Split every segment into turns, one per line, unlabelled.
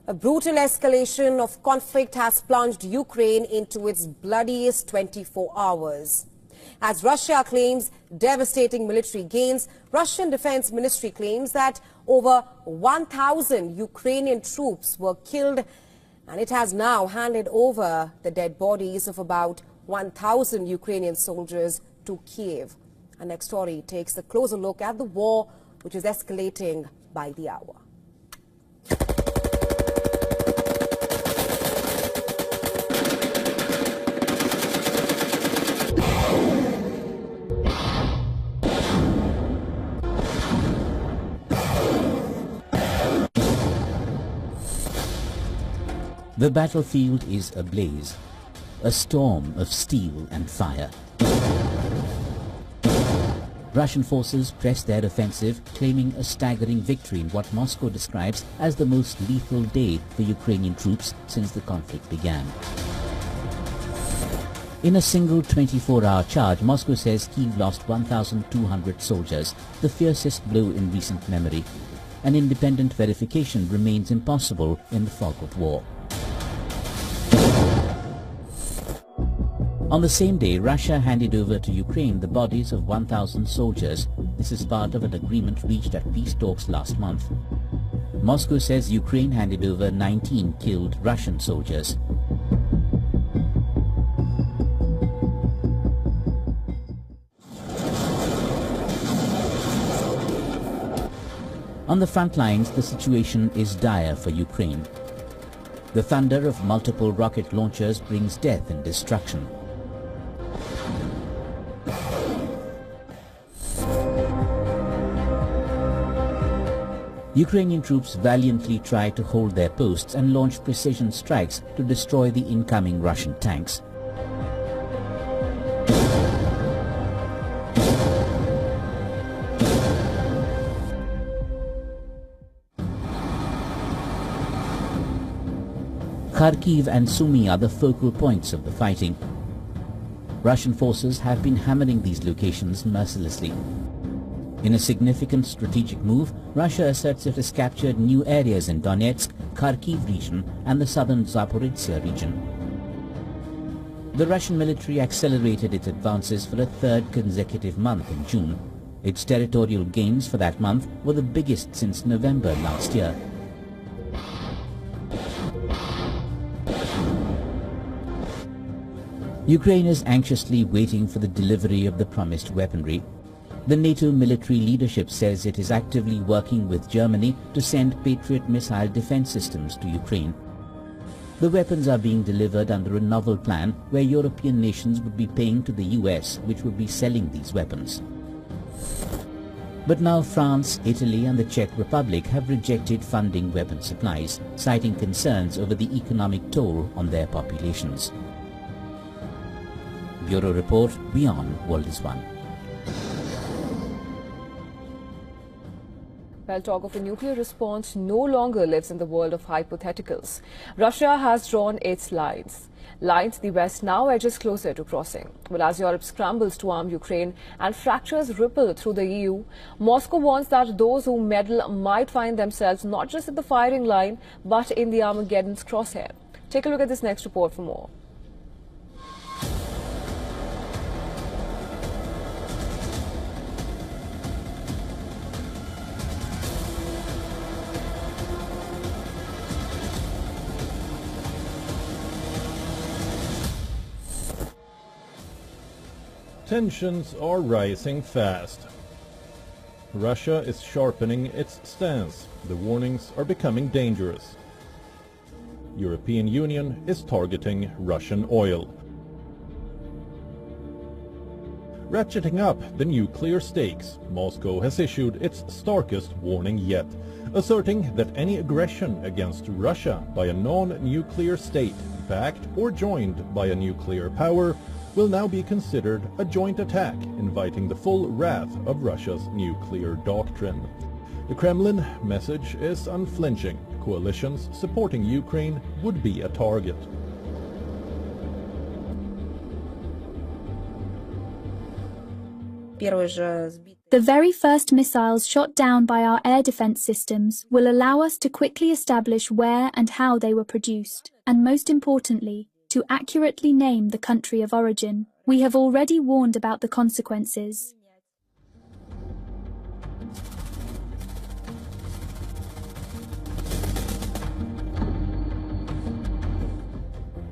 A brutal escalation of conflict has plunged Ukraine into its bloodiest 24 hours. As Russia claims devastating military gains, Russian Defense Ministry claims that over 1,000 Ukrainian troops were killed, and it has now handed over the dead bodies of about 1,000 Ukrainian soldiers to Kiev. Our next story takes a closer look at the war, which is escalating by the hour.
The battlefield is ablaze, a storm of steel and fire. Russian forces press their offensive, claiming a staggering victory in what Moscow describes as the most lethal day for Ukrainian troops since the conflict began. In a single 24-hour charge, Moscow says Kyiv lost 1,200 soldiers, the fiercest blow in recent memory. An independent verification remains impossible in the fog of war. On the same day, Russia handed over to Ukraine the bodies of 1,000 soldiers. This is part of an agreement reached at peace talks last month. Moscow says Ukraine handed over 19 killed Russian soldiers. On the front lines, the situation is dire for Ukraine. The thunder of multiple rocket launchers brings death and destruction. Ukrainian troops valiantly try to hold their posts and launch precision strikes to destroy the incoming Russian tanks. Kharkiv and Sumy are the focal points of the fighting. Russian forces have been hammering these locations mercilessly. In a significant strategic move, Russia asserts it has captured new areas in Donetsk, Kharkiv region and the southern Zaporizhzhia region. The Russian military accelerated its advances for a third consecutive month in June. Its territorial gains for that month were the biggest since November last year. Ukraine is anxiously waiting for the delivery of the promised weaponry. The NATO military leadership says it is actively working with Germany to send Patriot missile defense systems to Ukraine. The weapons are being delivered under a novel plan where European nations would be paying to the US, which would be selling these weapons. But now France, Italy and the Czech Republic have rejected funding weapon supplies, citing concerns over the economic toll on their populations. Bureau Report, Beyond World is One.
Well, talk of a nuclear response no longer lives in the world of hypotheticals. Russia has drawn its lines. Lines the West now edges closer to crossing. Well, as Europe scrambles to arm Ukraine and fractures ripple through the EU, Moscow warns that those who meddle might find themselves not just at the firing line, but in the Armageddon's crosshair. Take a look at this next report for more.
Tensions are rising fast. Russia is sharpening its stance. The warnings are becoming dangerous. European Union is targeting Russian oil. Ratcheting up the nuclear stakes, Moscow has issued its starkest warning yet, asserting that any aggression against Russia by a non-nuclear state, backed or joined by a nuclear power, will now be considered a joint attack, inviting the full wrath of Russia's nuclear doctrine. The Kremlin message is unflinching. Coalitions supporting Ukraine would be a target.
The very first missiles shot down by our air defense systems will allow us to quickly establish where and how they were produced, and most importantly, to accurately name the country of origin. We have already warned about the consequences.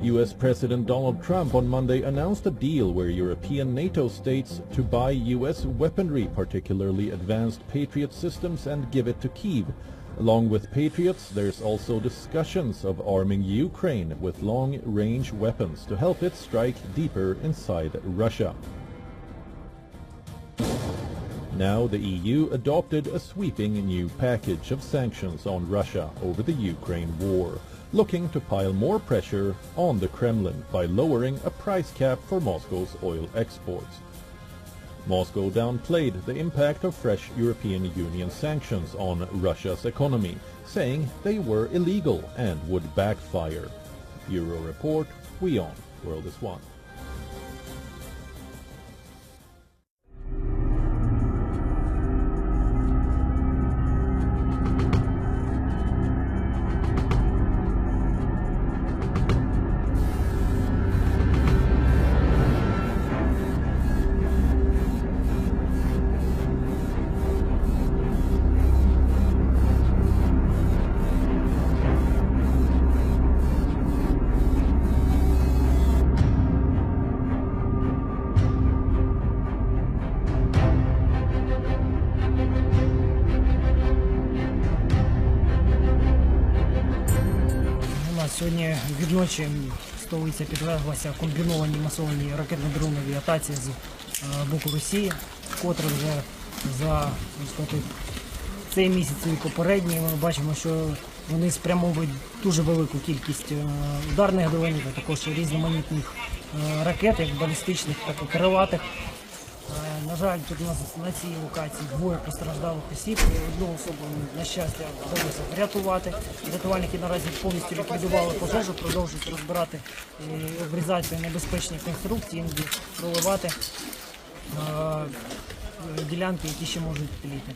US President Donald Trump on Monday announced a deal where European NATO states to buy US weaponry, particularly advanced Patriot systems, and give it to Kyiv. Along with Patriots, there's also discussions of arming Ukraine with long-range weapons to help it strike deeper inside Russia. Now the EU adopted a sweeping new package of sanctions on Russia over the Ukraine war, looking to pile more pressure on the Kremlin by lowering a price cap for Moscow's oil exports. Moscow downplayed the impact of fresh European Union sanctions on Russia's economy, saying they were illegal and would backfire. Bureau Report, WION, World is One.
Сьогодні відночі столиця підверглася комбінованій масованій ракетно-дроновій атаці з боку Росії, вкотре вже за цей місяць і попередній ми бачимо, що вони спрямовують дуже велику кількість ударних дронів, а також різноманітних ракет, як балістичних, так і крилатих. На жаль, тут у нас на цій локації двоє постраждалих осіб. Одну особу, на щастя, вдалося врятувати. Рятувальники наразі повністю ліквідували пожежу, продовжують розбирати і обрізати небезпечні конструкції, проливати ділянки, які ще можуть тліти.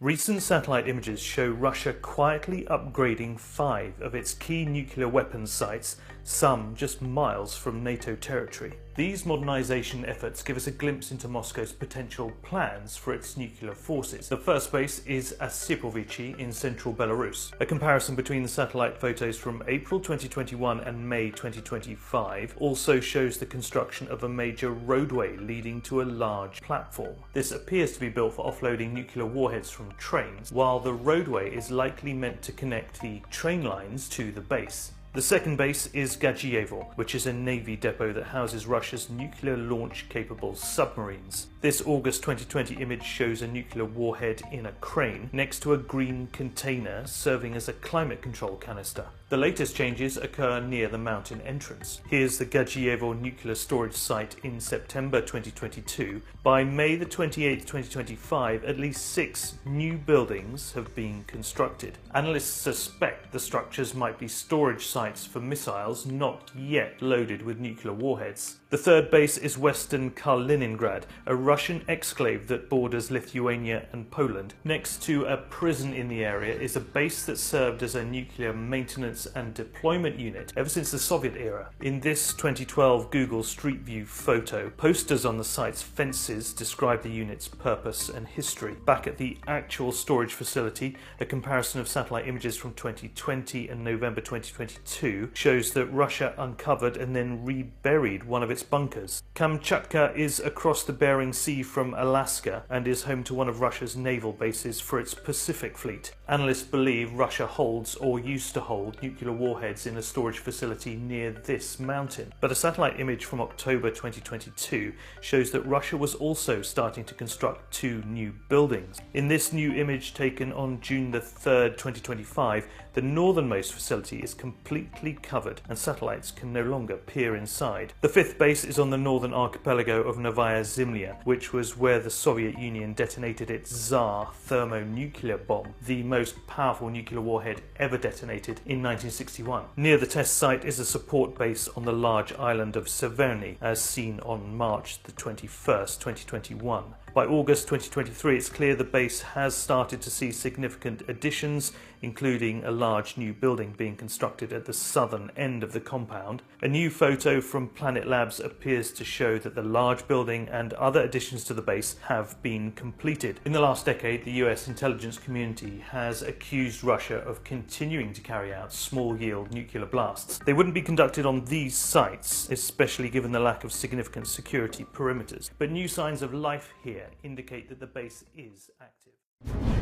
Recent satellite images show Russia quietly upgrading 5 of its key nuclear weapons sites, some just miles from NATO territory. These modernization efforts give us a glimpse into Moscow's potential plans for its nuclear forces. The first base is Osipovichy in central Belarus. A comparison between the satellite photos from April 2021 and May 2025 also shows the construction of a major roadway leading to a large platform. This appears to be built for offloading nuclear warheads from trains, while the roadway is likely meant to connect the train lines to the base. The second base is Gadzhievo, which is a Navy depot that houses Russia's nuclear launch-capable submarines. This August 2020 image shows a nuclear warhead in a crane next to a green container serving as a climate control canister. The latest changes occur near the mountain entrance. Here's the Gadzhievo nuclear storage site in September 2022. By May the 28th, 2025, at least 6 new buildings have been constructed. Analysts suspect the structures might be storage sites for missiles not yet loaded with nuclear warheads. The third base is Western Kaliningrad, a Russian exclave that borders Lithuania and Poland. Next to a prison in the area is a base that served as a nuclear maintenance and deployment unit ever since the Soviet era. In this 2012 Google Street View photo, posters on the site's fences describe the unit's purpose and history. Back at the actual storage facility, a comparison of satellite images from 2020 and November 2022 shows that Russia uncovered and then reburied one of its bunkers. Kamchatka is across the Bering Sea from Alaska and is home to one of Russia's naval bases for its Pacific Fleet. Analysts believe Russia holds or used to hold nuclear warheads in a storage facility near this mountain. But a satellite image from October 2022 shows that Russia was also starting to construct 2 new buildings. In this new image taken on June the 3rd, 2025, the northernmost facility is completely covered and satellites can no longer peer inside. The 5th base is on the northern archipelago of Novaya Zemlya, which was where the Soviet Union detonated its Tsar thermonuclear bomb, the most powerful nuclear warhead ever detonated in 1961. Near the test site is a support base on the large island of Severny, as seen on March the 21st, 2021. By August 2023, it's clear the base has started to see significant additions, including a large new building being constructed at the southern end of the compound. A new photo from Planet Labs appears to show that the large building and other additions to the base have been completed. In the last decade, the US intelligence community has accused Russia of continuing to carry out small-yield nuclear blasts. They wouldn't be conducted on these sites, especially given the lack of significant security perimeters. But new signs of life here indicate that the base is active.